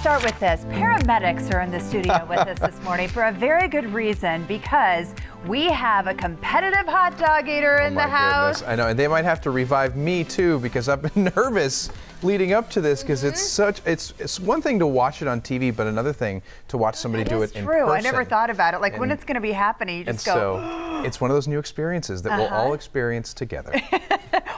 start with this. Paramedics are in the studio with us this morning for a very good reason, because we have a competitive hot dog eater in the house. Goodness. I know, and they might have to revive me too, because I've been nervous leading up to this, because it's one thing to watch it on TV, but another thing to watch somebody do it in person. True. I never thought about it. Like when it's going to be happening, you just go. So it's one of those new experiences that we'll all experience together.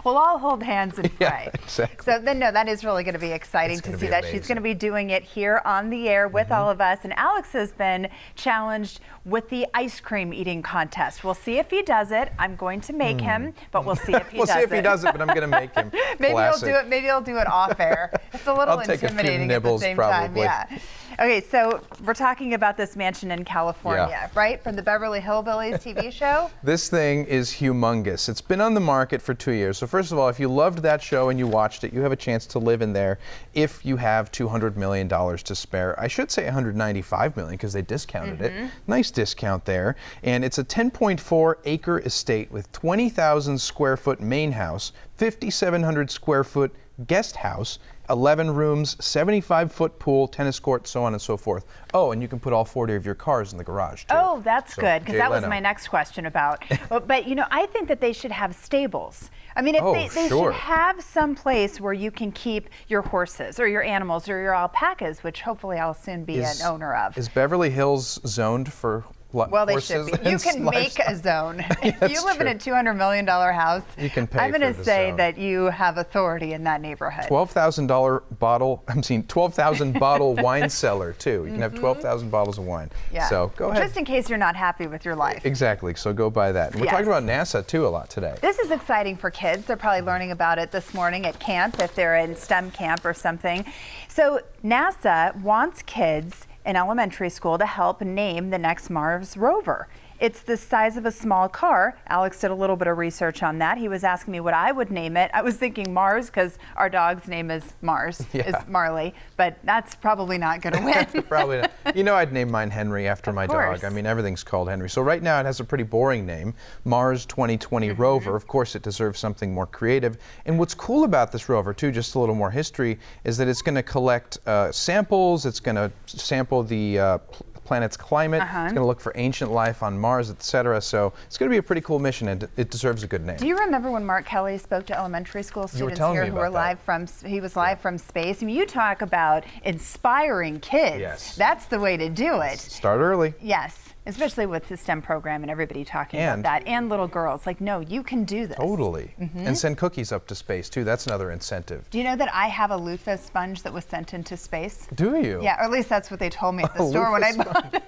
We'll all hold hands and pray. Yeah, exactly. So then, no, that is really going to be exciting to see that. Amazing. She's going to be doing it here on the air with all of us. And Alex has been challenged with the ice cream eating contest. We'll see if he does it. I'm going to make him, but we'll see if he does it. We'll see if he does it, but I'm going to make him. Maybe Classic. he'll do it. Maybe he'll do it off air. It's a little I'll take intimidating a few at the nibbles, same probably. time. Yeah. Okay, so we're talking about this mansion in California, right? From the Beverly Hillbillies TV show. This thing is humongous. It's been on the market for 2 years. So first of all, if you loved that show and you watched it, you have a chance to live in there if you have $200 million to spare. I should say $195 million because they discounted it. Nice discount there. And it's a 10.4 acre estate with 20,000 square foot main house, 5,700 square foot guest house, 11 rooms, 75-foot pool, tennis court, so on and so forth. Oh, and you can put all 40 of your cars in the garage, too. Oh, that's good, because that was Leno. my next question about. But, you know, I think that they should have stables. I mean, if they should have some place where you can keep your horses or your animals or your alpacas, which hopefully I'll soon be an owner of. Is Beverly Hills zoned for well, they should be. You can make a zone. If you live in a $200 million house, you can pay I'm going to say that you have authority in that neighborhood. $12,000 bottle, 12,000 bottle wine cellar, too. You can have 12,000 bottles of wine. Yeah. So go ahead. Just in case you're not happy with your life. Exactly. So go buy that. And we're talking about NASA, too, a lot today. This is exciting for kids. They're probably learning about it this morning at camp if they're in STEM camp or something. So NASA wants kids in elementary school to help name the next Mars rover. It's the size of a small car. Alex did a little bit of research on that. He was asking me what I would name it. I was thinking Mars because our dog's name is Mars, is Marley, but that's probably not going to win. Probably not. You know, I'd name mine Henry after my dog. I mean, everything's called Henry. So right now it has a pretty boring name, Mars 2020 rover. Of course, it deserves something more creative. And what's cool about this rover, too, just a little more history, is that it's going to collect samples. It's going to sample the planet's climate. It's going to look for ancient life on Mars, etc. So it's going to be a pretty cool mission, and it deserves a good name. Do you remember when Mark Kelly spoke to elementary school students here who were live from? He was live from space. I mean, you talk about inspiring kids. Yes. That's the way to do it. Start early. Yes. Especially with the STEM program and everybody talking about that, and little girls. Like, no, you can do this. Totally. And send cookies up to space, too. That's another incentive. Do you know that I have a loofah sponge that was sent into space? Do you? Yeah, or at least that's what they told me at the store when I bought it.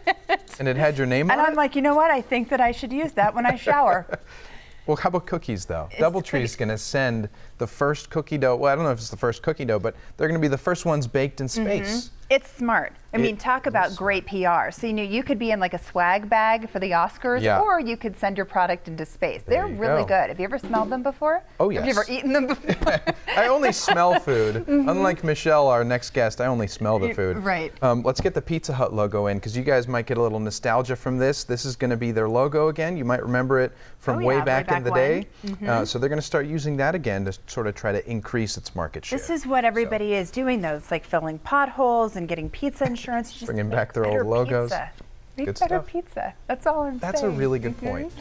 And it had your name on it? And I'm like, you know what? I think that I should use that when I shower. Well, how about cookies, though? Doubletree is going to send the first cookie dough. Well, I don't know if it's the first cookie dough, but they're going to be the first ones baked in space. It's smart. I mean, talk about great PR. So, you know, you could be in like a swag bag for the Oscars, or you could send your product into space. They're really good. Have you ever smelled them before? Oh, yes. Have you ever eaten them before? I only smell food. Unlike Michelle, our next guest, I only smell the food. Right. Let's get the Pizza Hut logo in, because you guys might get a little nostalgia from this. This is going to be their logo again. You might remember it from way back in the day. So they're going to start using that again to sort of try to increase its market share. This is what everybody is doing, though. It's like filling potholes and getting pizza insurance. Just bringing back their old logos. Make better pizza. That's all I'm saying. That's a really good point.